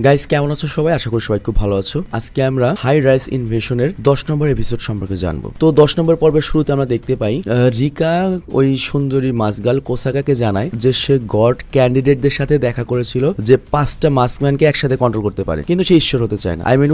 Guys কেমন আছো সবাই? আশা করি সবাই খুব ভালো আছো। আজকে আমরা হাই রাইজ ইনভেশনের 10 নম্বর এপিসোড সম্পর্কে জানবো। তো 10 নম্বর পর্বের শুরুতে আমরা দেখতে পাই রিকা ওই সুন্দরী মাসগাল কোসাকাকে জানায় যে সে গড ক্যান্ডিডেটদের সাথে দেখা করেছিল যে 5টা মাস্কম্যানকে একসাথে কন্ট্রোল করতে পারে, কিন্তু সে ঈশ্বর হতে চায় না। আই মিন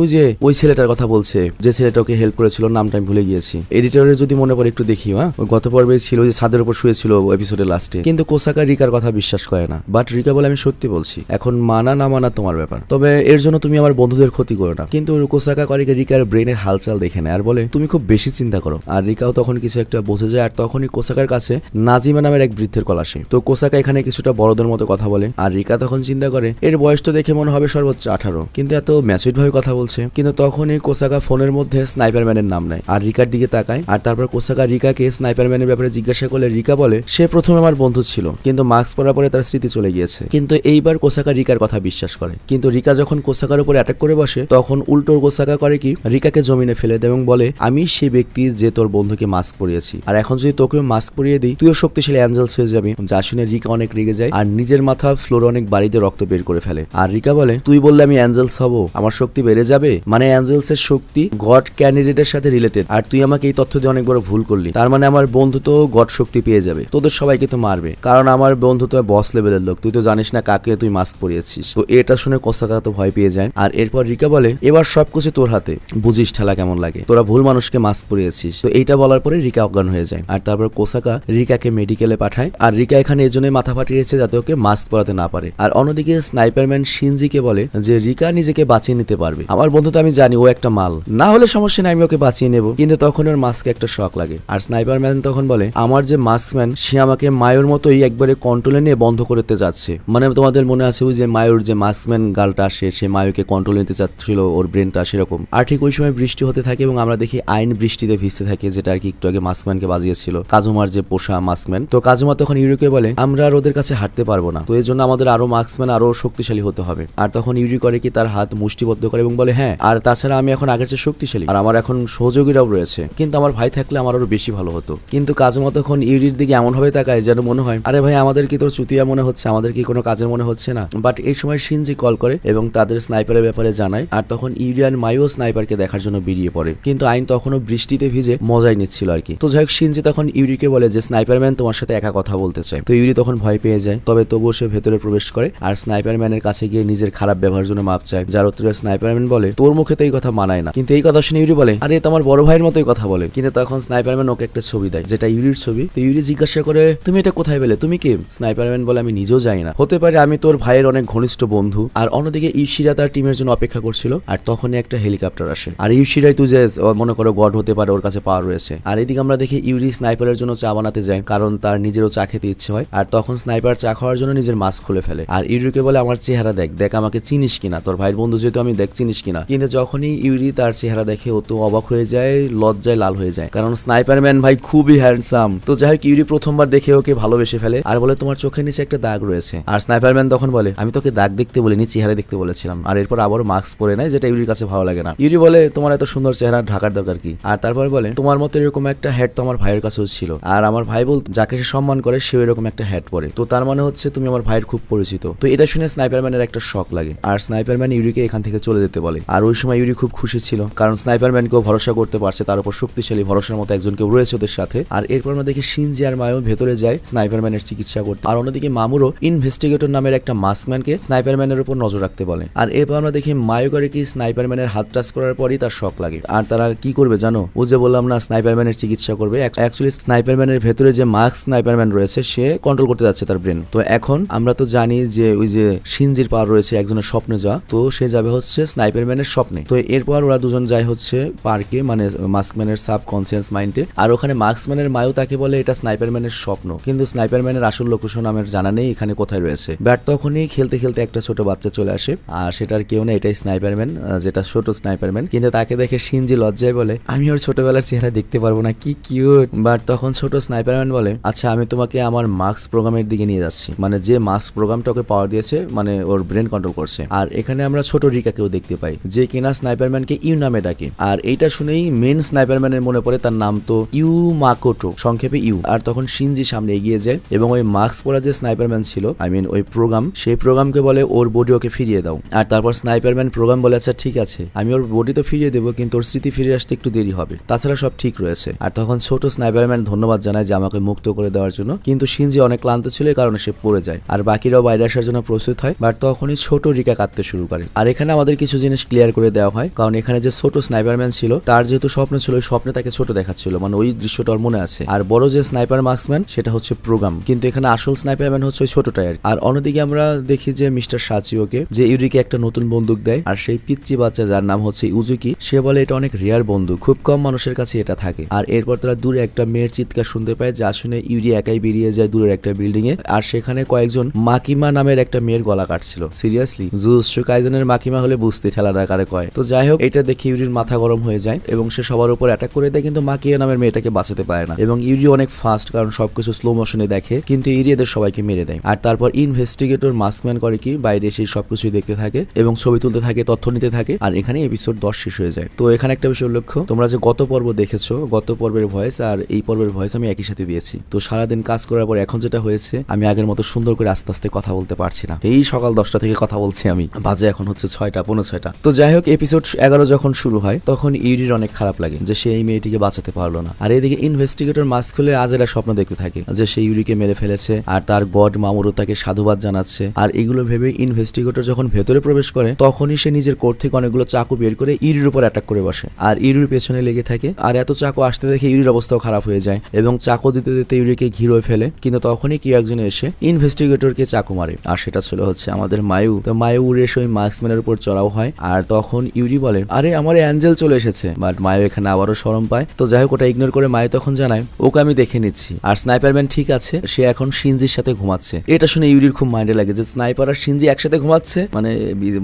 ওই ছেলেটার কথা বলছে, যে ছেলেটা ওকে হেল্প করেছিল, নামটা আমি ভুলে গিয়েছি। এডিটরের যদি মনে পড়ে একটু দেখি। গত পর্বে ছিল যে ছাদের উপর শুয়েছিল এপিসোডের লাস্টে, কিন্তু কোসাকা রিকার কথা বিশ্বাস করে না। বাট রিকা বলে আমি সত্যি বলছি, এখন মানা না মানা তোমার ব্যাপার, তবে এর জন্য তুমি আমার বন্ধুদের ক্ষতি করো না। কিন্তু কোসাকা করে রিকার ব্রেনের হালচাল দেখে নেয় আর বলে তুমি খুব বেশি চিন্তা করো। আর রিকাও তখন কিছু একটা বোঝে যায়, আর তখনই কোসাকার কাছে নাজিমা নামের এক বৃদ্ধের কল আসে। তো কোসাকা এখানে কিছুটা বড়দের মতো কথা বলে, আর রিকা তখন চিন্তা করে এর বয়স তো দেখে মনে হবে সর্বোচ্চ 18, কিন্তু এত ম্যাচুইড ভাবে কথা বলছে। কিন্তু তখনই কোসাকা ফোনের মধ্যে স্নাইপারম্যানের নাম নেয় আর রিকার দিকে তাকায়, আর তারপর কোসাকা রিকাকে স্নাইপারম্যানের ব্যাপারে জিজ্ঞাসা করলে রিকা বলে সে প্রথমে আমার বন্ধু ছিল, কিন্তু মাস্ক পরার পরে তার স্মৃতি চলে গিয়েছে। কিন্তু এইবার কোসাকা রিকার কথা বিশ্বাস করে। কিন্তু রিকা যখন কোসাকার উপরে অ্যাটাক করে বসে, তখন উল্টো কোসাকা করে কি রিকাকে জমিনে ফেলে দেয় এবং বলে আমি সেই ব্যক্তি যে তোর বন্ধুকে মাস্ক পরিয়েছি, আর এখন যদি তোকেও মাস্ক পরিয়ে দিই তুইও শক্তিশালী অ্যাঞ্জেলস হয়ে যাবি। যা শুনে রিকা অনেক রেগে যায় আর নিজের মাথা ফ্লোরে অনেক বাড়িতে রক্ত বের করে ফেলে। আর রিকা বলে তুই বললে আমি অ্যাঞ্জেলস হব, আমার শক্তি বেড়ে যাবে, মানে অ্যাঞ্জেলস এর শক্তি গড ক্যান্ডিডেটের সাথে রিলেটেড, আর তুই আমাকে এই তথ্য দিয়ে অনেক বড় ভুল করলি। তার মানে আমার বন্ধু তো গড শক্তি পেয়ে যাবে, তোদের সবাইকে তো মারবে, কারণ আমার বন্ধু তো বস লেভেলের লোক, তুই তো জানিস না কাকে তুই মাস্ক পরিয়েছিস। তো এটা শুনে কোসাকা তো ভয় পেয়ে যায়। আর এরপর রিকা বলে এবার সবকিছু তোর হাতে, বুঝিস ঠেলা কেমন লাগে, তোরা ভুল মানুষকে মাস্ক পরিয়েছিস। তো এইটা বলার পরে রিকা অজ্ঞান হয়ে যায়। আর তারপর কোসাকা রিকাকে মেডিকেলে পাঠায়, আর রিকা এখানে এজন্যই মাথা ফাটিয়েছে যাতে ওকে মাস্ক পরাতে না পারে। আর অন্যদিকে স্নাইপারম্যান শিনজিকে বলে যে রিকা নিজেকে বাঁচিয়ে নিতে পারবে, আমার বন্ধু তো আমি জানি ও একটা মাল, না হলে সমস্যা নেই, আমি ওকে বাঁচিয়ে নেব। কিন্তু তখন ওর মাস্কে একটা শক লাগে, আর স্নাইপারম্যান তখন বলে আমার যে মাস্কম্যান সে আমাকে মায়ুর মতোই একবারে কন্ট্রোলে নিয়ে বন্ধ করতে যাচ্ছে। মানে তোমাদের মনে আছে ওই যে মায়ুর যে মাস্কম্যান গালটা আসে, সে মায়ুকে কন্ট্রোল নিতে চাচ্ছিল ওর ব্রেনটা, সেরকম। আর ঠিক ওই সময় বৃষ্টি হতে থাকে এবং আমরা দেখি আইন বৃষ্টিতে ভিজতে থাকে, যেটা আর কি একটু আগে মাস্কম্যানকে বাজিয়েছিল কাজুমার যে পোষা মাস্কম্যান। তো কাজুমা তখন ইউরিকে বলে আমরা আর ওদের কাছে হাঁটতে পারবো না, তো এর জন্য আমাদের আরো মাস্কম্যান আরো শক্তিশালী হতে হবে। আর তখন ইউরি করে কি তার হাত মুষ্টিবদ্ধ করে এবং বলে হ্যাঁ, আর তাছাড়া আমি এখন আগের চেয়ে শক্তিশালী, আর আমার এখন সহযোগীরাও রয়েছে, কিন্তু আমার ভাই থাকলে আমার আরো বেশি ভালো হতো। কিন্তু কাজুমা তখন ইউরির দিকে এমন ভাবে তাকায় যেন মনে হয় আরে ভাই আমাদের কি তোর চুতিয়া মনে হচ্ছে, আমাদের কি কোনো কাজের মনে হচ্ছে না। বাট এই সময় শিনজি কল করে এবং তাদের স্নাইপারের ব্যাপারে জানায়, আর তখন ইউরিয়ান মাইও স্নাইপারকে দেখার জন্য বেরিয়ে পড়ে। কিন্তু আইন তখনও বৃষ্টিতে ভিজে মজাই নিচ্ছিল আর কি। তো যাই হোক শিনজি তখন ইউরিকে বলে যে স্নাইপারম্যান তোমার সাথে একা কথা বলতে চায়। তো ইউরি তখন ভয় পেয়ে যায়, তবে তবুও সে ভেতরে প্রবেশ করে আর স্নাইপারম্যানের কাছে গিয়ে নিজের খারাপ ব্যবহারের জন্য মাপ চায়। যার উত্তরে স্নাইপারম্যান বলে তোর মুখে তো এই কথা মানায় না। কিন্তু এই কথা শুনে ইউরি বলে আরে তোমার বড় ভাইয়ের মতোই কথা বলে। কিন্তু তখন স্নাইপারম্যান ওকে একটা ছবি দেয় যেটা ইউরির ছবি। তো ইউরি জিজ্ঞাসা করে তুমি এটা কোথায় পেলে, তুমি কে? স্নাইপারম্যান বলে আমি নিজেও জানি না, হতে পারে আমি তোর ভাইয়ের অনেক ঘনিষ্ঠ বন্ধু। আর অন্যদিকে ইউশিরা তার টিমের জন্য অপেক্ষা করছিল, আর তখনই একটা হেলিকপ্টার আসে। আর ইউশিরাই তুই যে মনে করো গড হতে পারে, ওর কাছে পাওয়ার রয়েছে। আর এদিকে আমরা দেখি ইউরি স্নাইপারের জন্য চা বানাতে যায়, কারণ তার নিজেরও চা খেতে ইচ্ছে হয়। আর তখন স্নাইপার চা খাওয়ার জন্য নিজের মাস্ক খুলে ফেলে, আর ইউরিকে বলে আমার চেহারা দেখ, দেখ আমাকে চিনিস কিনা, তোর ভাইয়ের বন্ধু যেহেতু আমি দেখ চিনিস কিনা। কিন্তু যখনই ইউরি তার চেহারা দেখে ও তো অবাক হয়ে যায়, লজ্জায় লাল হয়ে যায়, কারণ স্নাইপারম্যান ভাই খুবই হ্যান্ডসাম। তো যাই হোক ইউরি প্রথমবার দেখে ওকে ভালোবেসে ফেলে আর বলে তোমার চোখের নিচে একটা দাগ রয়েছে। আর স্নাইপারম্যান তখন বলে আমি তোকে দাগ দেখতে বলিনি, চেহারা দেখতে বলেছিলাম। আর এরপর আবারও মাস্ক পরে নেয়, যেটা ইউরির কাছে ভালো লাগে না। ইউরি বলে তোমার এত সুন্দর চেহারা ঢাকার দরকার কি? আর তারপর বলে তোমার মতো এরকম একটা হ্যাট তো আমার ভাইয়ের কাছেও ছিল, আর আমার ভাই বল যাকে সে সম্মান করে সেও এরকম একটা হ্যাট পরে, তো তার মানে হচ্ছে তুমি আমার ভাইয়ের খুব পরিচিত। তো এটা শুনে স্নাইপারম্যানের একটা শক লাগে, আর স্নাইপারম্যান ইউরিকে এখান থেকে চলে যেতে বলে। আর ওই সময় ইউরি খুব খুশি ছিল, কারণ স্নাইপারম্যানকেও ভরসা করতে পারছে, তার উপর শক্তিশালী ভরসার মতো একজন কেউ রয়েছে ওদের সাথে। আর এরপর আমরা দেখি শিনজি আর মায়ও ভেতরে যায় স্নাইপারম্যানের চিকিৎসা করতে। আর অন্যদিকে মামুরও ইনভেস্টিগেটর নামের একটা মাস্কম্যানকে স্নাইপারম্যানের উপর নজর রাখতে বলে। আর এরপর আমরা দেখি মায়ো করে কি স্নাইপারম্যানের হাত টাচ করার পরই তার শক লাগে। আর তারা কি করবে জানো? ও যে বললাম না স্নাইপারম্যানের চিকিৎসা করবে, অ্যাকচুয়ালি স্নাইপারম্যানের ভেতরে যে মাস্ক স্নাইপারম্যান রয়েছে সে কন্ট্রোল করতে যাচ্ছে তার ব্রেন। তো এখন আমরা তো জানি যে ওই যে শিনজির পাওয়ার রয়েছে একজনের স্বপ্নে যাওয়া, তো সে যাবে হচ্ছে স্নাইপারম্যানের স্বপ্নে। তো এরপর ওরা দুজন যায় হচ্ছে পার্কে, মানে মাস্কম্যানের সাবকনসিয়াস মাইন্ডে। আর ওখানে মাস্কম্যানের মায়ও তাকে বলে এটা স্নাইপারম্যানের স্বপ্ন, কিন্তু স্নাইপারম্যানের আসল লোকেশন আমার জানা নেই এখানে কোথায় রয়েছে। বাট তখনই খেলতে খেলতে একটা ছোট বাচ্চা চলে আসে, আর সেটার কেউ না, এটাই স্নাইপারম্যান, যেটা ছোট স্নাইপারম্যান। কিন্তু তাকে দেখে শিনজি লজ্জায় বলে আমি ওর ছোটবেলার চেহারা দেখতে পারবো না, কি কিউট। বাট তখন ছোট স্নাইপারম্যান বলে আচ্ছা আমি তোমাকে আমার মাস্ক প্রোগ্রামের দিকে নিয়ে যাচ্ছি, মানে যে মাস্ক প্রোগ্রামটা ওকে পাওয়ার দিয়েছে, মানে ওর ব্রেন কন্ট্রোল করছে। আর এখানে আমরা ছোট রিকাকেও দেখতে পাই, যে কিনা স্নাইপারম্যানকে ইউ নামে ডাকে। আর এইটা শুনেই মেন স্নাইপারম্যানের মনে পড়ে তার নাম তো ইউ মাকোটো, সংক্ষেপে ইউ। আর তখন শিনজি সামনে এগিয়ে যায় এবং ওই মাস্ক পরা যে স্নাইপারম্যান ছিল, আই মিন ওই প্রোগ্রাম, সেই প্রোগ্রামকে বলে ওর বডি ওকে ফিরিয়ে ফিরিয়ে দাও। আর তারপর স্নাইপারম্যান প্রোগ্রাম বলে আচ্ছা ঠিক আছে, আমি ওর বডি তো ফিরিয়ে দেবো, কিন্তু ওর স্মৃতি ফিরে আসতে একটু দেরি হবে, তাছাড়া সব ঠিক রয়েছে। আর তখন ছোট স্নাইপারম্যান ধন্যবাদ জানায় যে আমাকে মুক্ত করে দেওয়ার জন্য, কিন্তু শিনজি অনেক ক্লান্ত ছিল, এই কারণে সে পড়ে যায়। আর বাকিরাও বাইরে আসার জন্য প্রস্তুত হয়, বাট তখনই ছোট রিকা কাঁদতে শুরু করে। আর এখানে আমাদের কিছু জিনিস ক্লিয়ার করে দেওয়া হয়, কারণ এখানে যে ছোট স্নাইপারম্যান ছিল তার যেহেতু স্বপ্ন ছিল, ওই স্বপ্নে তাকে ছোট দেখাচ্ছিল, মানে ওই দৃশ্যটা ওর মনে আছে। আর বড় যে স্নাইপার মার্কসম্যান সেটা হচ্ছে প্রোগ্রাম, কিন্তু এখানে আসল স্নাইপারম্যান হচ্ছে ওই ছোটটাই। আর অন্যদিকে আমরা দেখি যে মিস্টার সাচিওকে যে ইউরিকে একটা নতুন বন্দুক দেয়, আর সেই পিচ্চি বাচ্চা যার নাম হচ্ছে ইউজুকি, সে বলে এটা অনেক রেয়ার বন্দুক, খুব কম মানুষের কাছে এটা থাকে। আর এরপর তারা দূরে একটা মেয়ের চিৎকার শুনতে পায়, যা শুনে ইউরি একাই বেরিয়ে যায় দূরের একটা বিল্ডিং এ। আর সেখানে কয়েকজন মাকিমা নামের একটা মেয়ের গলা কাটছিল। সিরিয়াসলি জুজুৎসু কাইজেনের মাকিমা হলে বুঝতে ঠেলার আকারে কয়। তো যাই হোক, এটা দেখে ইউরির মাথা গরম হয়ে যায় এবং সে সবার উপর অ্যাটাক করে দেয়, কিন্তু মাকিয়া নামের মেয়েটাকে বাঁচাতে পারে না। এবং ইউরি অনেক ফাস্ট, কারণ সবকিছু স্লো মোশনে দেখে, কিন্তু ইউরি এদের সবাইকে মেরে দেয়। আর তারপর ইনভেস্টিগেটর মাস্কম্যান করে কি, বাইরে সেই সবকিছুই দেখতে থাকে এবং ছবি তুলতে থাকে, তথ্য নিতে থাকে। আর এখানে এপিসোড 10 শেষ হয়ে যায়। তো এখানে একটা বিষয় উল্লেখ্য, তোমরা যে গত পর্ব দেখেছো, গত পর্বের ভয়েস আর এই পর্বের ভয়েস আমি একই সাথে দিয়েছি। তো সারাদিন কাজ করার পর এখন যেটা হয়েছে, আমি আগের মতো সুন্দর করে আস্তে আস্তে কথা বলতে পারছি না। এই সকাল 10টা থেকে কথা বলছি আমি, বাজে এখন হচ্ছে 6টা 15:30। তো যাই হোক, এপিসোড 11 যখন শুরু হয় তখন ইউরির অনেক খারাপ লাগে যে সে এই মেয়েটিকে বাঁচাতে পারলো না। আর এদিকে ইনভেস্টিগেটর মাস্ক খুলে আজেরা স্বপ্ন দেখতে থাকে যে সে ইউরিকে মেরে ফেলেছে, আর তার গড মামুরও তাকে সাধুবাদ জানাচ্ছে। আর এগুলো ভেবে ইনভেস্টিগেটর যখন ভেতরে প্রবেশ করে, তখনই সে নিজের কোট থেকে অনেকগুলো চাকু বের করে ইউরির উপর অ্যাটাক করে বসে, আর ইউরির পেছনে লেগে থাকে। আর এত চাকু আসতে দেখে ইউরির অবস্থাও খারাপ হয়ে যায় এবং চাকু দিতে দিতে ইউরিকে ঘিরে ফেলে। কিন্তু তখনই কি একজন এসে ইনভেস্টিগেটরকে চাকু মারে, আর সেটা ছিল হচ্ছে আমাদের মায়ু। তো মায়ু উড়ে এসে ওই মার্কসম্যানের উপর চড়াও হয়। আর তখন ইউরি বলে আরে আমার অ্যাঞ্জেল চলে এসেছে, বাট মায়ু এখানে আবারও শরম পায়। তো যাই হোক, ওটা ইগনোর করে মায়ু তখন জানায় ওকে আমি দেখে নিচ্ছি, আর স্নাইপারম্যান ঠিক আছে, সে এখন শিনজির সাথে ঘুমাচ্ছে। এটা শুনে ইউরির খুব মাইন্ডে লাগে যে স্নাইপার আর শিনজি একসাথে ঘুমাচ্ছে, মানে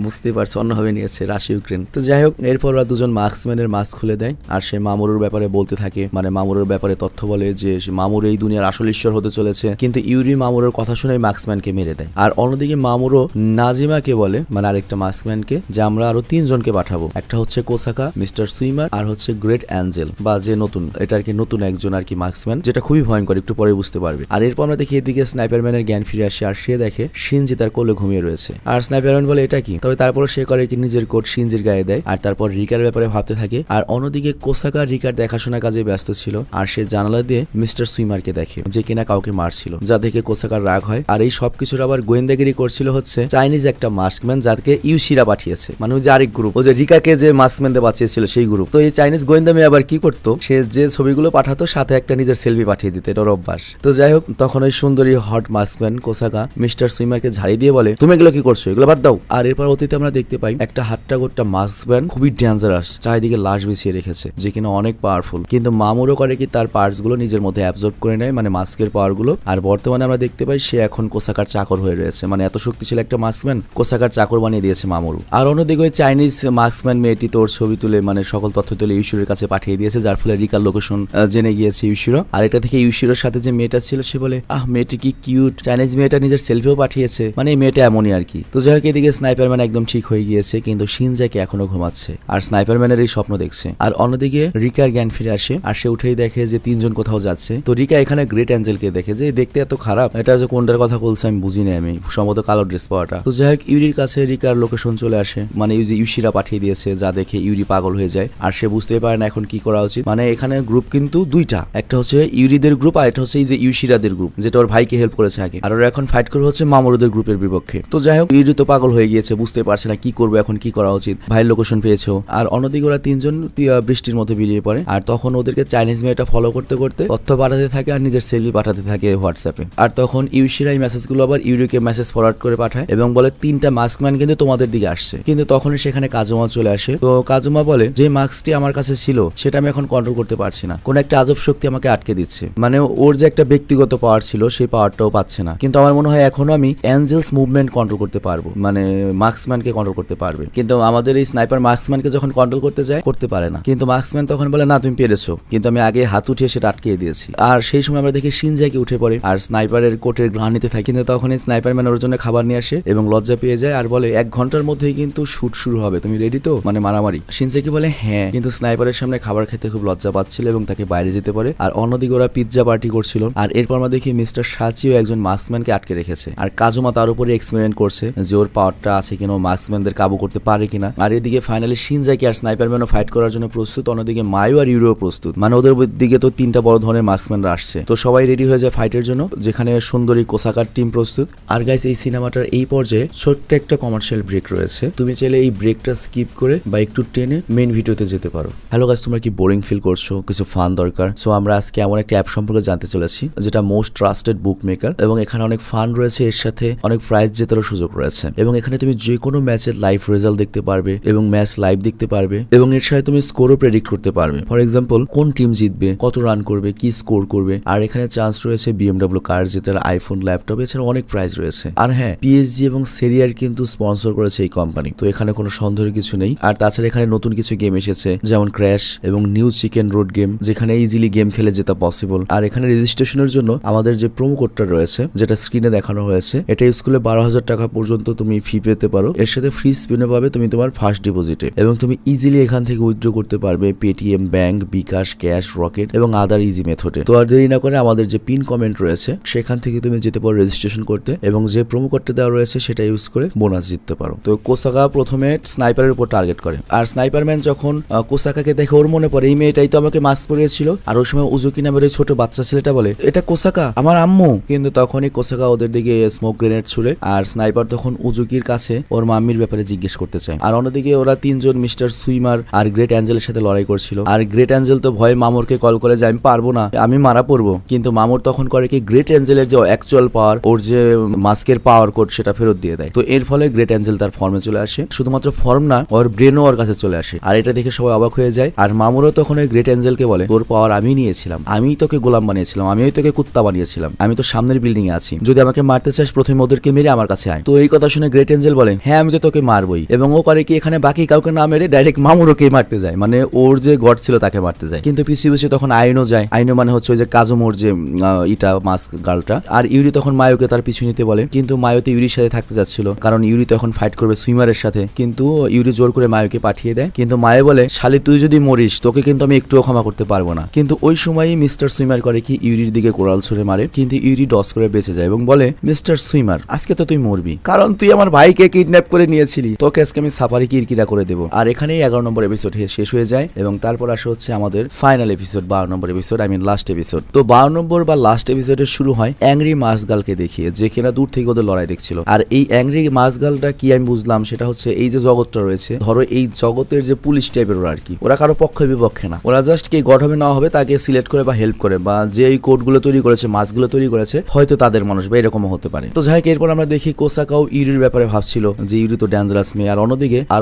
বুঝতেই পারছে অন্যভাবে নিয়েছে রাশিয়া ইউক্রেন। তো যাই হোক, এরপর ওরা দুজন মার্কসম্যানের মাস্ক খুলে দেয়, আর সে মামুরুর ব্যাপারে বলতে থাকে, মানে মামুরুর ব্যাপারে তথ্য বলে যে মামুর এই দুনিয়ার আসল ঈশ্বর হতে চলেছে। কিন্তু ইউরি মামুরের কথা শুনে মার্কসম্যানকে মেরে দেয়। আর অন্যদিকে মামুরও নাজিমাকে বলে, মানে আরেকটা মার্কসম্যানকে, যে আমরা আরো 3 জনকে পাঠাবো, একটা হচ্ছে কোসাকা, মিস্টার সুইমার, আর হচ্ছে গ্রেট অ্যাঞ্জেল, বা যে নতুন, এটা আর কি নতুন একজন আর কি মার্কসম্যান, যেটা খুবই ভয়ঙ্কর, একটু পরে বুঝতে পারবে। আর এরপর আমরা দেখি এদিকে স্নাইপারম্যানের জ্ঞান ফিরে আসে, আর সে দেখে শিনজি তার কোলে ঘুমিয়ে রয়েছে। আর স্নাইপারম্যান বলে এটা কি, তবে তারপর সে করে কি নিজের কোট শিনজির গায়ে দেয়, আর তারপর রিকার ব্যাপারে ভাবতে থাকে। আর অন্যদিকে কোসাকা রিকার দেখাশোনা কাজে ব্যস্ত ছিল, আর সে জানালা দিয়ে মিস্টার সুইমারকে দেখে যে কিনা কাউকে মারছিল, যা দেখে কোসাকার রাগ হয়। আর এই সবকিছুর আবার গোয়েন্দাগিরি করছিল হচ্ছে চাইনিজ একটা মাস্কম্যান, যাকে ইউশিরা পাঠিয়েছে, মানে ওই যে আরেক গ্রুপ, ও যে রিকাকে যে মাস্কম্যানদের বাঁচিয়েছিল সেই গ্রুপ। তো এই চাইনিজ গোয়েন্দা মেয়ে আবার কি করতো, সে যে ছবিগুলো পাঠাতো সাথে একটা নিজের সেলফি পাঠিয়ে দিতে, এটা ওর অভ্যাস। তো যাই হোক, তখন ওই সুন্দরী হট মাস্কম্যান কোসাকা মিস্টার সুইমারকে ঝাড়ি দিয়ে বলে তুমি এগুলো কি করছো, এগুলো বাদ দাও। আর এরপর অতীতে আমরা দেখতে পাই একটা হাট্টা গোট্টা মাস্কম্যান খুবই ডেঞ্জারাস, চারিদিকে লাশ বিছিয়ে রেখেছে, যে কিনা অনেক পাওয়ারফুল। কিন্তু মামুরও করে কি তার পার্টস গুলো নিজের মধ্যে অ্যাবজর্ব করে নেয়, মানে মাস্কের পাওয়ার গুলো। আর বর্তমানে আমরা দেখতে পাই সে এখন কোসাকার চাকর হয়ে রয়েছে, মানে এত শক্তিশালী একটা মাস্কম্যান কোসাকার চাকর বানিয়ে দিয়েছে মামুরু। আর অন্যদিকে ওই চাইনিজ মাস্কম্যান মেয়েটি তোর ছবি তুলে, মানে সকল তথ্য তুলে ইউশিরোর কাছে পাঠিয়ে দিয়েছে, যার ফলে রিকার লোকেশন জেনে গিয়েছে ইউশিরো। আর এটা থেকে ইউশিরোর সাথে যে মেয়েটা ছিল সে বলে আহ মেয়েটি কি কিউট, চাইনিজ মেয়েটা নিজের সেলফিও পাঠিয়েছে, মানে এই মেয়েটা এমনই আর কি। তো যাই হোক, এদিকে স্নাইপারম্যান একদম ঠিক হয়ে গিয়েছে, কিন্তু শিনজাকে এখনো ঘুমাচ্ছে, আর স্নাইপারম্যানের এই স্বপ্ন দেখছে। আর অন্যদিকে রিকার জ্ঞান ফিরে আসে, আর সে উঠেই দেখে যে 3 জন কোথাও যাচ্ছে। তো রিকা এখানে গ্রেট অ্যাঞ্জেলকে দেখে যে দেখতে এত খারাপ, এটা যে কোনটার কথা বলছে আমি বুঝিনি, আমি সম্ভবত কালো ড্রেস পাওয়াটা। তো যাই হোক, ইউরির কাছে রিকার লোকেশন চলে আসে, মানে এই যে ইউশিরা পাঠিয়ে দিয়েছে, যা দেখে ইউরি পাগল হয়ে যায়। আর সে বুঝতে পারে না এখন কি করা উচিত। মানে এখানে গ্রুপ কিন্তু দুইটা, একটা হচ্ছে ইউরিদের গ্রুপ, আর এটা হচ্ছে এই যে ইউশিরাদের গ্রুপ, যেটা ওর ভাইকে হেল্প করেছে আগে। আর ওরা এখন ফাইট করবে হচ্ছে মামুরুদের গ্রুপের বিপক্ষে। তো যাই হোক, ইউরি তো পাগল হয়ে গিয়েছে, বুঝতে পারছে না কি করবে, এখন কি করা উচিত। ভাইয়ের লোকেশন পেয়েছো। আর অন্যদিকে ওরা 3 জন বৃষ্টির মধ্যে বেরিয়ে পড়ে, আর তখন ওদেরকে চাইনিজ মেয়েটা ফলো করতে করতে তথ্য পাঠাতে থাকে, আর নিজের সেলফি পাঠাতে থাকে হোয়াটসঅ্যাপে। আর তখন ইউশিরা এই মেসেজগুলো আবার ইউরিকে মেসেজ ফরওয়ার্ড করে পাঠায় এবং বলে 3টা মাস্কম্যান কিন্তু তোমাদের দিকে আসছে। কিন্তু তখনই সেখানে কাজুমা চলে আসে। তো কাজুমা বলে যে মাস্কটি আমার কাছে ছিল সেটা আমি এখন কন্ট্রোল করতে পারছি না, কোন একটা আজব শক্তি আমাকে আটকে দিচ্ছে, মানে ওর যে একটা ব্যক্তিগত পাওয়ার ছিল সেই পাওয়ারটাও পাচ্ছে না। কিন্তু আমার মনে হয় এখনো আমি অ্যাঞ্জেলস মুভমেন্ট কন্ট্রোল করতে পারবো, মানে মার্কসম্যানকে কন্ট্রোল করতে পারবে। কিন্তু আমাদের এই স্নাইপার মার্কসম্যানকে যখন কন্ট্রোল করতে যায় করতে পারে না। কিন্তু মার্কসম্যান তখন বলে না তুমি পেরেছো, কিন্তু আমি আগে হাত উঠিয়ে সেটা আটকে দিয়েছি। আর সেই সময় আমরা দেখি শিনজাকে উঠে পড়ে আর স্নাইপারের কোটের ঘ্রাণ নিতে থাকে। কিন্তু তখন এই স্নাইপারম্যান ওর জন্য খাবার নিয়ে আসে এবং লজ্জা পেয়ে যায়, আর বলে 1 ঘন্টার মধ্যেই কিন্তু শুট শুরু হবে, তুমি রেডি তো, মানে মারামারি। শিনজাকি বলে হ্যাঁ, কিন্তু স্নাইপারের সামনে খাবার খেতে খুব লজ্জা পাচ্ছিল এবং তাকে বাইরে যেতে পারে। আর অন্যদিকে ওরা পিৎজা পার্টি করছিল। আর এরপর আমরা দেখি মিস্টার সাচিও একজন মাস্কম্যানকে আটকে রেখেছে, আর কাজুমা তার উপরে এক্সপেরিমেন্ট করছে যে ওর পাওয়ারটা আছে কিনা, মার্কসম্যানদের কাবু করতে পারে কিনা। আর এদিকে ফাইনালি শিনজাকি আর স্নাইপারম্যানও ফাইট করার জন্য প্রস্তুত, অন্যদিকে মায়ু আর ইউরিও প্রস্তুত। মানে ওদের দিকে তো 3টা বড় ধরনের মার্কসম্যানরা আসছে, তো সবাই রেডি হয়ে যায় ফাইটের জন্য, যেখানে সুন্দরী কোসাকার টিম প্রস্তুত। আর গাইস এই সিনেমাটার এই পর্যায়ে ছোট্ট একটা কমার্শিয়াল ব্রেক রয়েছে, তুমি চাইলে এই ব্রেকটা স্কিপ করে বা একটু টেনে মেইন ভিডিওতে যেতে পারো। হ্যালো গাইস, তোমরা কি বোরিং ফিল করছো, কিছু ফান দরকার? সো আমরা আজকে এমন একটা অ্যাপ সম্পর্কে জানতে চলেছি যেটা মোস্ট ট্রাস্টেড বুক মেকার, এবং এখানে অনেক ফান রয়েছে, এর সাথে অনেক প্রাইজ জেতারও সুযোগ রয়েছে, এবং এখানে তুমি যে কোনো ম্যাচের লাইভ রেজাল্ট দেখতে পারবে এবং ম্যাচ লাইভ দেখতে পারবে, এবং এর সাথে তুমি স্কোরও প্রেডিক্ট করতে পারবে। ফর এক্সাম্পল, কোন টিম জিতবে, কত রান করবে, কি স্কোর করবে। আর এখানে চান্স রয়েছে BMW কার জেতার, আইফোন, ল্যাপটপ, এছাড়া অনেক প্রাইজ রয়েছে। আর হ্যাঁ, PSG এবং সেরিয়ার কিন্তু স্পন্সর করেছে এই কোম্পানি, তো এখানে কোনো সন্দেহের কিছু নেই। আর তাছাড়া এখানে নতুন কিছু গেম এসেছে, যেমন ক্র্যাশ এবং নিউ চিকেন রোড গেম, যেখানে ইজিলি গেম খেলে যেটা পসিবল। আর এখানে রেজিস্ট্রেশনের জন্য আমাদের যে প্রোমো কোডটা রয়েছে, যেটা স্ক্রিনে দেখানো হয়েছে, এটা ইউজ করলে 12,000 টাকা পর্যন্ত তুমি ফি পেতে পারো। এর সাথে ফ্রি স্পিনও পাবে তুমি তোমার ফার্স্ট ডিপোজিটে, এবং তুমি ইজিলি এখান থেকে উইথড্র করতে পারবে পেটিএম, ব্যাংক, বিকাশ, ক্যাশ, রকেট এবং আদার ইজি মেথডে। তো আর দেরি না করে আমাদের যে পিন কমেন্ট রয়েছে সেখান থেকে তুমি যেতে পারো রেজিস্ট্রেশন করতে, এবং যে প্রোমো কোডটা দেওয়া রয়েছে সেটা ইউজ করে বোনাস জিততে পারো। তো কোসাকা প্রথমে স্নাইপারের উপর টার্গেট করে, আর স্নাইপারম্যান যখন কোসাকাকে দেখে ওর মনে পড়ে এই মেয়েটাই তো আমাকে মাস্ক পরিয়েছিল। আর ওই সময় উজুকি নামের ওই ছোট বাচ্চা ছেলেটা বলে, এটা কোসাকা, আমার আম্মু। কিন্তু তখনই কোসাকা ওদের দিকে স্মোক গ্রেনেড ছুড়ে, আর স্নাইপার তখন উজুকির কাছে ওর মাম্মির ব্যাপারে জিজ্ঞেস করতে চায়। আর অন্যদিকে ওরা 3জন মিস্টার সুইমার আর গ্রেট অ্যাঞ্জেলের সাথে লড়াই করছিল। আর গ্রেট অ্যাঞ্জেল তো ভয়ে মামুরকে কল করে যে আমি পারবো না, আমি মারা পড়বো। কিন্তু মামুর তখন করে কি, গ্রেট অ্যাঞ্জেলের যে অ্যাকচুয়াল পাওয়ার, ওর যে মাস্কের পাওয়ার কোড, সেটা ফেরত দিয়ে দেয়। তো এর ফলে গ্রেট অ্যাঞ্জেল তার ফর্মে চলে আসে, শুধুমাত্র ফর্ম না, ওর ব্রেনও ওর কাছে চলে আসে। আর এটা দেখে সবাই অবাক হয়ে যায়। আর মামুরও তখন ওই গ্রেট অ্যাঞ্জেলকে বলে, তোর পাওয়ার আমি নিয়েছিলাম, আমি তোকে গোলাম বানিয়েছিলাম, আমিই তোকে কুত্তা বানিয়েছিলাম, আমি তো সামনের বিল্ডিং এ আছি, যদি আমাকে মারতে চাস প্রথমে ওদেরকে মেরে আমার কাছে আয়। তো এই কথা শুনে গ্রেট অ্যাঞ্জেল বলে, হ্যাঁ আমি তো তোকে মারবই। এবং ও করে কি, এখানে বাকি কাউকে না মেরে ডাইরেক্ট মামুরোকেই মারতে যায়, মানে ওর যে গড ছিল তাকে মারতে যায়। কিন্তু পিছিয়ে পিছিয়ে তখন আইনও যায়। আইনও মানে হচ্ছে ওই যে কাজুমোর যে ইটা মাস্ক গার্লটা। আর ইউরি তখন মায়োকে তার পিছু নিতে বলে, কিন্তু মায়ো তো ইউরির সাথে থাকতে যাচ্ছিল, কারণ ইউরি তখন ফাইট করবে সুইমারের সাথে। কিন্তু ইউরি জোর করে মায়োকে পাঠিয়ে দেয়। কিন্তু মায়ো বলে, শালি তুই যদি মরিস তোকে কিন্তু আমি একটুও ক্ষমা করতে পারবো না। কিন্তু ওই সময়ই মিস্টার সুইমার করে কি, ইউরির দিকে কোরাল ছুড়ে মারে, কিন্তু ইউরি ডস করে বেঁচে যায় এবং বলে, মিস্টার সুইমার আজকে তো তুই মরবি, কারণ তুই আমার ভাইকে কিডন্যাপ করে নিয়েছিলি, তোকে আজকে আমি সাফারি কিরকিরা করে দেবো। আর এখানেই 11 নম্বর এপিসোড শেষ হয়ে যায়, এবং তারপর আসে হচ্ছে আমাদের ফাইনাল এপিসোড, 12 নম্বর episode, I mean last episode. তো 12 নম্বর বা লাস্ট এপিসোডে শুরু হয় অ্যাংরি মাসগালকে দেখিয়ে, যে কিনা দূর থেকে ওদের লড়াই দেখছিল। আর এই অ্যাংরি মাসগালটা কি আমি বুঝলাম, সেটা হচ্ছে এই যে জগৎটা রয়েছে, ধরো এই জগতের যে পুলিশ টাইপের ওরা আর কি, ওরা কারো পক্ষে বিপক্ষে না, ওরা জাস্ট কে গড হবে না হবে তাকে সিলেক্ট করে বা হেল্প করে, বা যে এই কোডগুলো তৈরি করেছে, মাসগুলো তৈরি করেছে, হয়তো তাদের মানুষ বা এরকমও হতে পারে। তো যাই হোক, এরপর আমরা দেখি কোসাকাও ইউরির ব্যাপারে ভাবছিল যে ইউরি তো ডেঞ্জারাস মেয়ে। আর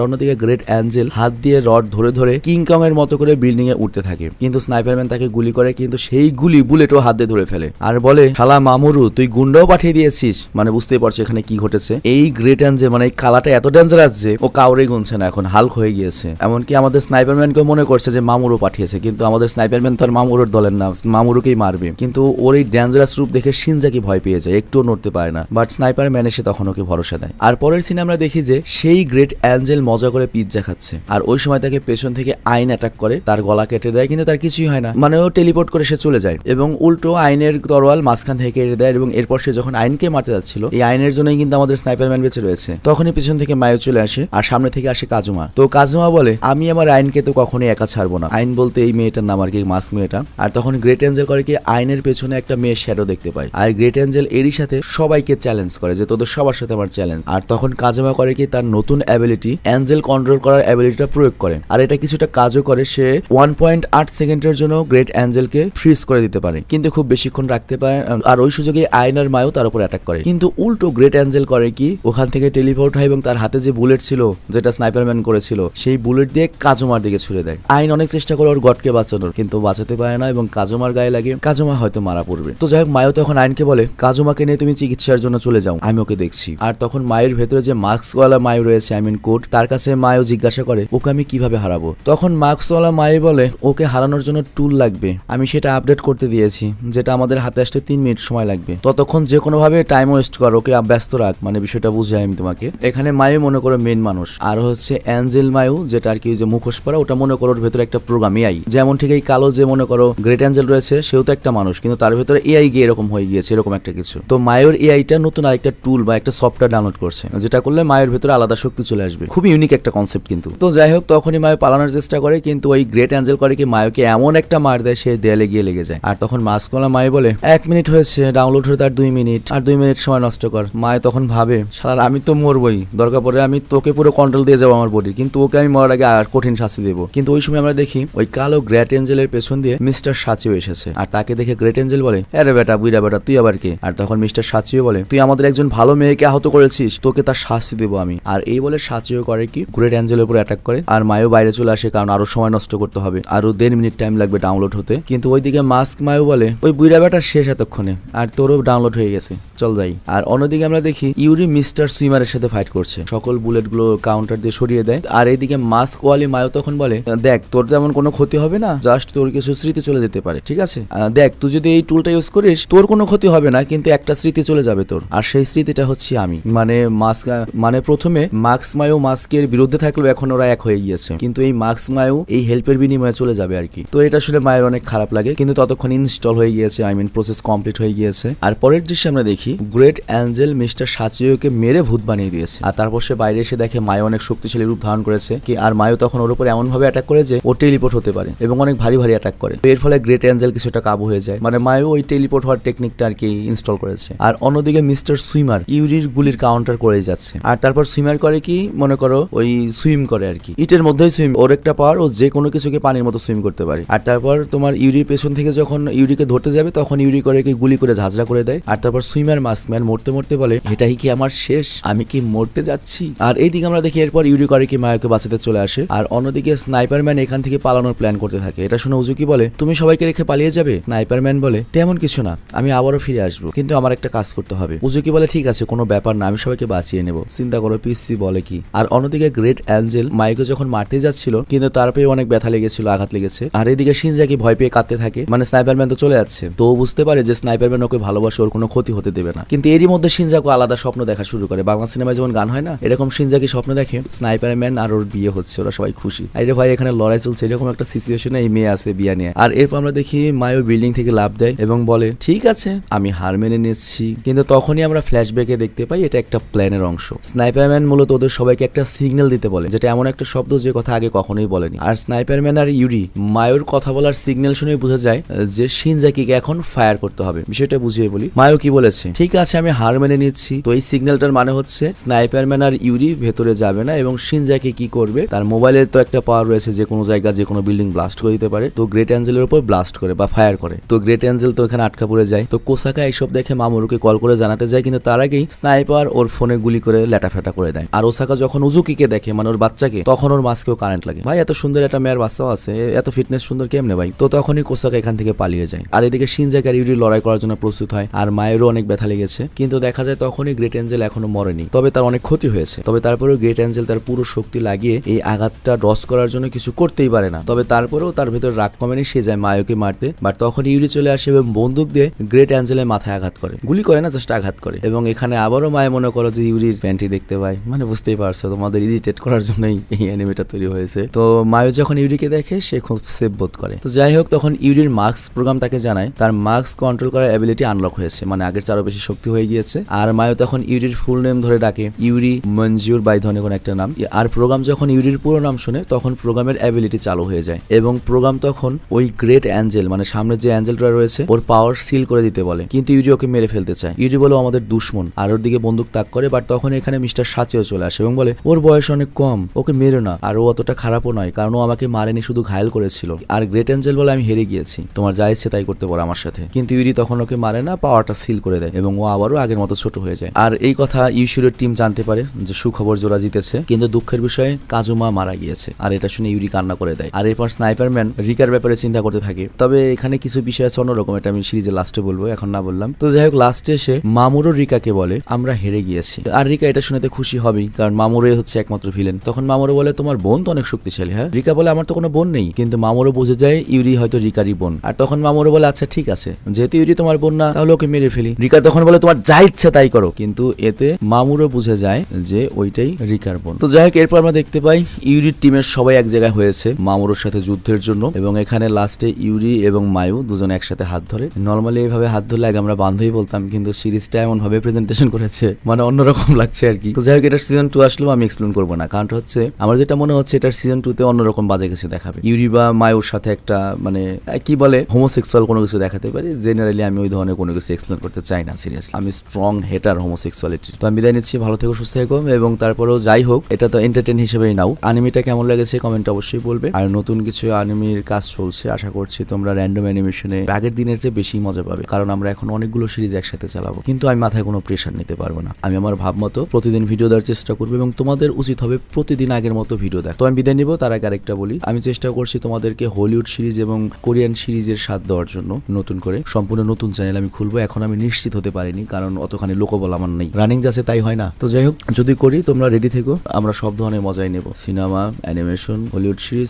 অন্যদিকে গ্রেট অ্যাঞ্জেল হাত দিয়ে রড ধরে ধরে কিং কং এর মতো করে বিল্ডিং এ উঠতে থাকে, কিন্তু স্নাইপারম্যান তাকে গুলি করে, কিন্তু সেই গুলি বুলেটও হাত দিয়ে ধরে ফেলে। আর বলে, শালা মামুরু তুই গুন্ডাও পাঠিয়ে দিয়েছিস। মানে বুঝতেই পারছো এখানে কি ঘটেছে। এই গ্রেট অ্যাঞ্জেল মানে এই কালাটা এত ডেঞ্জারাস যে ও কাউরে গুনছে না, এখন হাল্ক হয়ে গিয়েছে। এমনকি আমাদের স্নাইপারম্যানকেও মনে করছে যে মামুরু পাঠিয়েছে, কিন্তু আমাদের স্নাইপারম্যান তো আর মামুরুর দলের না, মামুরুকেই মারবে। কিন্তু ওর এই ডেঞ্জারাস রূপ দেখে শিনজাকি ভয় পেয়ে যায়, একটুও নড়তে পারে না। বাট স্নাইপারম্যান এসে তখন ওকে ভরসা দেয়। আর পরের সিনে আমরা দেখি যে সেই গ্রেট অ্যাঞ্জেল মজা করে পিৎজা খাচ্ছে, আর ওই সময় তাকে পেছন থেকে আইন অ্যাটাক করে, তার গলা কেটে দেয়, কিন্তু তার কিছুই হয় না, মানে ও টেলিপোর্ট করে সে চলে যায়, এবং উল্টো আইনের তরোয়াল মাঝখান থেকে কেটে দেয়। এবং এরপর সে যখন আইনকে মারতে যাচ্ছিল, এই আইনের জন্যই কিন্তু আমাদের স্নাইপারম্যান বেঁচে রয়েছে, তখনই পিছন থেকে মায়ো চলে আসে, আর সামনে থেকে আসে কাজুমা। তো কাজুমা বলে, আমি আমার আইনকে তো কখনোই একা ছাড়বো না। আইন বলতে এই মেয়েটার নাম আর কি, মাস্ক মেয়েটা। আর তখন গ্রেট অ্যাঞ্জেল করে কি, আইনের পেছনে একটা মেয়ের শ্যাডো দেখতে পায়, আর গ্রেট অ্যাঞ্জেল এরই সাথে সবাইকে চ্যালেঞ্জ করে যে তোদের সবার সাথে আমার চ্যালেঞ্জ। আর তখন কাজুমা করে কি, তার নতুন অ্যাবিলিটি অ্যাঞ্জেল কন্ট্রোল করার অ্যাবিলিটিটা প্রয়োগ করে, আর এটা কিছুটা কাজও করে। সে 1.8 সেকেন্ডের জন্য গ্রেট অ্যাঞ্জেলকে ফ্রিজ করে দিতে পারে, কিন্তু খুব বেশিক্ষণ রাখতে পারে। আর ওই সুযোগে আইন আর মায়ও তার উপর অ্যাটাক করে, কিন্তু উল্টো গ্রেট অ্যাঞ্জেল করে কি, ওখান থেকে টেলিপোর্ট হয় এবং তার হাতে যে বুলেট ছিল, যেটা স্নাইপারম্যান করেছিল, সেই বুলেট দিয়ে কাজুমার দিকে ছুড়ে দেয়। আইন অনেক চেষ্টা করে ওর গডকে বাঁচানোর, কিন্তু বাঁচাতে পারে না, এবং কাজুমার গায়ে লাগে, কাজুমা হয়তো মারা পড়বে। তো যাই হোক, মায়ও তখন আইনকে বলে, কাজুমাকে নিয়ে তুমি চিকিৎসার জন্য চলে যাও, আমি ওকে দেখছি। আর তখন মায়ের ভেতরে যে মাস্কওয়ালা মায়ু রয়েছে, আই মিন কোড, তার কাছে মায়ও জিজ্ঞাসা করে, ওকে আমি কিভাবে হারাবো। তখন মাস্কওয়ালা মায়ে বলে, ওকে হারানোর জন্য টুল লাগবে, আমি সেটা আপডেট করতে দিয়েছি, যেটা আমাদের হাতে আসতে 3 মিনিট সময় লাগবে, ততক্ষণ যে কোনো ভাবে টাইম ওয়েস্ট কর, ওকে ব্যস্ত রাখ, মানে বিষয়টা বুঝাই আমি তোমাকে। এখানে মায়ু মনে করো মেন মানুষ, আর হচ্ছে অ্যাঞ্জেল মায়ু, যেটা আর কি যে মুখোশ পরা, ওটা মনে করো ওর ভেতরে একটা প্রোগ্রাম এআই। যেমন ঠিক এই কালো যে মনে করো গ্রেট অ্যাঞ্জেল রয়েছে, সেও তো একটা মানুষ, কিন্তু তার ভেতরে এআই গিয়ে এরকম হয়ে গিয়েছে, এরকম একটা কিছু। তো মায়ুর এআইটা নতুন আরেকটা টুল বা একটা সফটওয়্যার ডাউনলোড করছে, যেটা করলে মায়ের ভেতরে আলাদা শক্তি চলে আসবে। খুবই ইউনিক একটা কনসেপ্ট কিন্তু। তো যাই হোক, তখনই মায়ু পালানোর চেষ্টা করে, কিন্তু ওই গ্রেট অ্যাঞ্জেল করে কি মায়ুকে এমন একটা মার দেয় সে দেয়ালে গিয়ে লেগে যায়। আর তখন মাস্কওয়ালা মায়ু বলে 1 মিনিট হয়েছে, ডাউনলোড হতে আর 2 মিনিট, আর 2 মিনিট সময় নষ্ট কর। মায় তখন ভাবে শালা আমি তো মরবই, দরকার পড়ে আমি তোকে পুরো কন্ট্রোল দিয়ে যাবো আমার বডি, কিন্তু ওকে আমি মরার আগে আর কঠিন শাস্তি দেবো। কিন্তু ওই সময় আমরা দেখি ওই কালো গ্রেট অ্যাঞ্জেলের পেছন দিয়ে মিস্টার সাচিও এসেছে। আর তাকে দেখে গ্রেট অ্যাঞ্জেল বলে আরে বেটা বুইড়া বেটা তুই আবার কে? আর তখন মিস্টার সাচিও বলে তুই আমাদের একজন ভালো মেয়েকে আহত করেছিস, তোকে তার শাস্তি দেবো আমি। আর এই বলে সাচিও করে কি গ্রেট অ্যাঞ্জেলের উপর অ্যাটাক করে। আর মায়ও বাইরে চলে আসে, কারণ আরো সময় নষ্ট করতে হবে, আরো 1.5 মিনিট টাইম লাগবে ডাউনলোড হতে। কিন্তু ওইদিকে মাস্ক মায়ও বলে ওই বুইড়া বেটা শেষ এতক্ষণে, আর তোরও ডাউনলোড হয়ে গেছে, চল যাই। আর অন্যদিকে আমরা দেখি ইউরি মিস্টার সুইমারের সাথে ফাইট করছে, সকল বুলেট গুলো কাউন্টার দিয়ে সরিয়ে দেয়। আর এইদিকে মাস্ক ওয়ালি মায়ও তখন বলে দেখ তোর যেমন কোনো ক্ষতি হবে না, জাস্ট তোর কিছু স্মৃতি চলে যেতে পারে, ঠিক আছে? দেখ তুই যদি এই টুলটা ইউজ করিস তোর কোনো ক্ষতি হবে না, কিন্তু একটা স্মৃতি চলে যাবে তোর, আর সেই স্মৃতিটা হচ্ছে আমি। মানে মাস্ক মানে প্রথমে মাস্ক মায়ও মাস্কের বিরুদ্ধে থাকলেও এখন ওরা এক হয়ে গিয়েছে, কিন্তু এই মাস্ক মায়ও এই হেল্পের বিনিময়ে চলে যাবে আর কি। তো এটা আসলে মায়ের অনেক খারাপ লাগে, কিন্তু ততক্ষণ ইনস্টল হয়ে গিয়েছে, আই মিন প্রসেস কমপ্লিট হয়ে গিয়েছে। আর পরের দৃশ্যে আমরা দেখি গ্রেট অ্যাঞ্জেল মিস্টার সাচিওকে মেরে ভূত বানিয়ে দিয়েছে। আর তারপর সে বাইরে এসে দেখে মায়ও অনেক শক্তিশালী রূপ ধারণ করেছে কি, আর মায়ও তখন ওর উপর এমন ভাবে অ্যাটাক করে যে ও টেলিপোর্ট হতে পারে এবং অনেক ভারী ভারী অ্যাটাক করে। এর ফলে গ্রেট অ্যাঞ্জেল কিছুটা কাবু হয়ে যায়, মানে মায়ও ওই টেলিপোর্ট হওয়ার টেকনিকটা আর কি ইনস্টল করেছে। আর অন্যদিকে মিস্টার সুইমার ইউরির গুলির কাউন্টার করে যাচ্ছে। আর তারপর সুইমার করে কি মনে করো ওই সুইম করে আর কি, ইটের মধ্যেই সুইম, ওর একটা পাওয়ার, ও যে কোনো কিছুকে পানির মতো সুইম করতে পারে। আর তারপর তোমার ইউরির পেছন থেকে যখন ইউরিকে ধরতে যাবে তখন ইউরি করে কি গুলি করে ঝাঁঝরা করে দেয়। আর তারপর সুইমার মাস্কম্যান মরতে মরতে বলে এটাই কি আমার শেষ, আমি কি মরতে যাচ্ছি? আর এইদিকে আমরা দেখি এরপর ইউরি করে কি মায়াকে বাঁচাতে চলে আসে। আর অন্যদিকে স্নাইপারম্যান এখান থেকে পালানোর প্ল্যান করতে থাকে। এটা শুনে উজুকি বলে তুমি সবাইকে রেখে পালিয়ে যাবে? স্নাইপারম্যান বলে তেমন কিছু না, আমি আবারও ফিরে আসবো, কিন্তু আমার একটা কাজ করতে হবে। উজুকি বলে ঠিক আছে কোনো ব্যাপার না, আমি সবাইকে বাঁচিয়ে নেব, চিন্তা করো পিসি বলে কি। আর অন্যদিকে গ্রেট অ্যাঞ্জেল মাইকে যখন মারতে যাচ্ছিল, কিন্তু তার পেয়ে অনেক ব্যথা লেগেছিল, আঘাত লেগেছে। আর এদিকে শিনজাকি ভয় পেয়ে কাঁদতে থাকে, মানে স্নাইপারম্যান তো চলে যাচ্ছে, তো ও বুঝতে পারে যে স্নাইপারম্যান ওকে ভালোবাসে, ওর কোনো ক্ষতি হতে দেবে না। কিন্তু এরই মধ্যে শিনজাকু আলাদা স্বপ্ন দেখা শুরু করে, বাংলা সিনেমায় যেমন গান হয় না, এরকম শিনজাকি স্বপ্ন দেখে স্নাইপারম্যান আর ওর বিয়ে হচ্ছে, ওরা সবাই খুশি। আরে ভাই এখানে লড়াই চলছে, এরকম একটা সিচুয়েশনে এই মেয়ে আছে বিয়া নিয়ে। আর এরপর আমরা দেখি মায়ও বিল্ডিং থেকে লাফ দেয় এবং বলে ঠিক আছে আমি হার মেনে নিচ্ছি। কিন্তু তখনই আমরা ফ্ল্যাশব্যাকে দেখতে পাই এটা একটা প্ল্যানের অংশ। স্নাইপারম্যান মূলত ওদের সবাইকে একটা সিগন্যাল দিতে বলে, যেটা এমন একটা শব্দ যে কথা আগে কখনোই বলেনি। আর স্নাইপারম্যান আর ইউরি মায়োর কথা বলার সিগন্যাল শুনে বোঝা যায় যে শিনজাকিকে এখন ফায়ার করতে হবে। বিষয়টা বুঝিয়ে বলি, মায়ো কি বলেছে ঠিক আছে আমি হার মেনে নিচ্ছি। তো এই সিগন্যালটার মানে হচ্ছে স্নাইপারম্যান আর ইউরি ভেতরে যাবে না, এবং শিনজাকি কি করবে, তার মোবাইলের তো একটা পাওয়ার রয়েছে, যে কোনো জায়গা যে কোনো বিল্ডিং ব্লাস্ট করে দিতে পারে। তো গ্রেট অ্যাঞ্জেলের উপর ব্লাস্ট করে বা ফায়ার করে, তো গ্রেট অ্যাঞ্জেল তো এখানে আটকা পড়ে যায়। তো কোসাকা এইসব দেখে মামুরুকে কল করে জানাতে যায়, কিন্তু তার আগেই স্নাইপার ওর ফোনে গুলি করে ল্যাটাফেটা করে দেয়। আর ওসাকা যখন উজুকিকে দেখে মানে ওর বাচ্চাকে, তখন ওর মাস্কেও কারেন্ট লাগে। ভাই এত সুন্দর একটা মেয়ের বাচ্চাও আছে, এত ফিটনেস সুন্দর কেমনে ভাই? তো তখনই কোসাকা এখান থেকে পালিয়ে যায়। আর এদিকে শিনজাকি আর ইউরি লড়াই করার জন্য প্রস্তুত হয়, আর মায়েরও অনেক ব্যথা লেগেছে। কিন্তু দেখা যায় তখনই গ্রেট অ্যাঞ্জেল এখনো মরেনি, তবে তার অনেক ক্ষতি হয়েছে। তবে তারপরেও গ্রেট অ্যাঞ্জেল তার পুরো শক্তি লাগিয়ে এই আঘাতটা ডস করার জন্য কিছু করতেই পারে না। তবে তারপরেও তার ভেতর রাগ কমেনি, সে যায় মায়োকে মারতে। বাট তখন ইউরি চলে আসে এবং বন্দুক দিয়ে গ্রেট অ্যাঞ্জেলের মাথায় আঘাত করে, গুলি করে না জাস্ট আঘাত করে। এবং এখানে আবারও মায়ে মনে করো যে ইউরির প্যান্টি দেখতে পায়, মানে বুঝতেই পারছো তোমাদের ইরিটেট করার জন্যই এই অ্যানিমেটা তৈরি হয়েছে। তো মায়ো যখন ইউরিকে দেখে সে খুব সেফ বোধ করে। তো যাই হোক তখন ইউরির মাস্ক প্রোগ্রাম তাকে জানায় তার মাস্ক কন্ট্রোল করার অ্যাবিলিটি আনলক হয়েছে, মানে আগের চারও বেশি শক্তি হয়ে গিয়েছে। আর মায়ো তখন ইউরির ফুল নেম ধরে ডাকে, ইউরি মঞ্জুর বাই ধরনের কোনো একটা নাম। আর প্রোগ্রাম যখন ইউরির পুরো নাম শুনে তখন প্রোগ্রামের অ্যাবিলিটি চালু হয়ে যায়, এবং প্রোগ্রাম তখন ওই গ্রেট অ্যাঞ্জেল মানে সামনে যে অ্যাঞ্জেলটা রয়েছে ওর পাওয়ার সিল করে দিতে বলে। কিন্তু ইউরি ওকে মেরে ফেলতে চায়, ইউরি বলে আমাদের দুশ্মন, আর ওর দিকে বন্দুক তাক করে। বাট তখন এখানে মিস্টার সাচিও চলে আসে এবং বলে ওর বয়স অনেক কম, ওকে মেরো না, আর ও অতটা খারাপও নয়, কারণ ও আমাকে মারেনি, শুধু ঘায়েল করেছিল। আর গ্রেট অ্যাঞ্জেল বলে আমি হেরে গিয়েছি, তোমার যা ইচ্ছে তাই করতে পারো আমার সাথে। কিন্তু ইউরি তখন ওকে মারে না, পাওয়ারটা সিল করে দেয় এবং ও আবারও আগের মতো ছোট হয়ে যায়। আর এই কথা ইউশিরোর টিম জানতে পারে যে সুখবর জোড়া জিতেছে, কিন্তু দুঃখের বিষয়ে কাজুমা মারা গিয়েছে। আর এটা শুনে ইউরি কান্না করে দেয়। আর এরপর স্নাইপারম্যান রিকার ব্যাপারে চিন্তা করতে থাকে। তবে এখানে কিছু বিষয় আছে অন্যরকম, এটা আমি সিরিজের লাস্টে বলবো, এখন না বললাম। তো যাই হোক লাস্টে এসে মামুরো রিকাকে বলে আমরা হেরে গিয়েছি। আর রিকা এটা শুনেতে খুশি হবেই, কারণ মামুরোই হচ্ছে একমাত্র ভিলেন। তখন মামুরো বলে তোমার বোন তো অনেক শক্তিশালী। হ্যাঁ, রিকা বলে আমার তো কোনো বোন নেই, কিন্তু মামুরো বুঝে যায় ইউরি হয়তো রিকারই বোন। আর তখন মামুরো বলে আচ্ছা ঠিক আছে, যেহেতু ইউরি তোমার বোন না তাহলে ওকে মেরে ফেলি। রিকা তখন বলে তোমার যা ইচ্ছা তাই করো, কিন্তু এতে মামুরো বুঝে যায় যে ওইটাই রিকার বোন। তো যাই হোক এরপর আমরা দেখতে পাই ইউরির টিমের সবাই এক জায়গায় হয়েছে মামুরোর সাথে যুদ্ধের জন্য, এবং এখানে লাস্টে ইউরি এবং মায়ু দুজন একসাথে হাত ধরে। নর্মালি এইভাবে হাত ধরলে আগে আমরা বান্ধবী বলতাম, কিন্তু সিরিজটা এমন ভাবে প্রেজেন্টেশন করেছে মানে অন্যরকম লাগছে আর কি। তো যাই হোক, এটার সিজন 2 আসলেও আমি এক্সপ্লেন করবো না, কারণটা হচ্ছে আমার যেটা মনে হচ্ছে এটার সিজন 2 তে অন্যরকম বাজে কিছু দেখাবে। ইউরি বা মায়ুর সাথে একটা মানে কি বলে হোমোসেক্সুয়াল কোনো কিছু দেখাতে পারে। জেনারেলি আমি ওই ধরনের কোনো কিছু এক্সপ্লেন করতে চাই না, সিরিয়াসলি আমি স্ট্রং হেটার হোমোসেক্সুয়ালিটি। তো আমি বিদায় নিচ্ছি, ভালো থেকো, সুস্থ থেকো। এবং তারপরেও যাই হোক, এটা তো এন্টারটেইন হিসেবেই নাও। অ্যানিমেটা কেমন লেগেছে কমেন্টে অবশ্যই বলবে। আর নতুন কিছু অ্যানিমের কাজ চলছে, আশা করছি তোমরা র্যান্ডম অ্যানিমেশনে আগের দিনের চেয়ে বেশি মজা পাবে, কারণ আমরা এখন অনেকগুলো সিরিজ একসাথে চালাবো। কিন্তু আমি মাথায় কোনো প্রেশার নিতে পারবো না, আমি আমার ভাব মতো প্রতিদিন ভিডিও দেওয়ার চেষ্টা করবো এবং তোমাদের উচিত হবে প্রতিদিন আগের মতো ভিডিও দেখ। তো আমি বিদায় নিব, তার আগে আরেকটা বলি, আমি চেষ্টা করছি তোমাদেরকে হলিউড সিরিজ এবং কোরিয়ান সিরিজের স্বাদ দেওয়ার জন্য। নতুন করে সম্পূর্ণ নতুন চ্যানেল আমি খুলবো, এখন আমি নিশ্চিত হতে পারিনি, কারণ অতখানি লোকবল আমার নেই, রানিং যাচ্ছে তাই হয় না। তো যাই হোক, যদি করি তোমরা রেডি থেকো, আমরা সব ধরনের মজাই নেব। Cinema, animation, Hollywood series,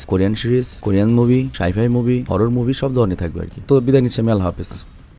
Korean movie, sci fi movie, horror movie, সব ধরনের থাকবে আর কি। তো বিদায় নিচ্ছি আমি, আল্লাহ হাফেজ।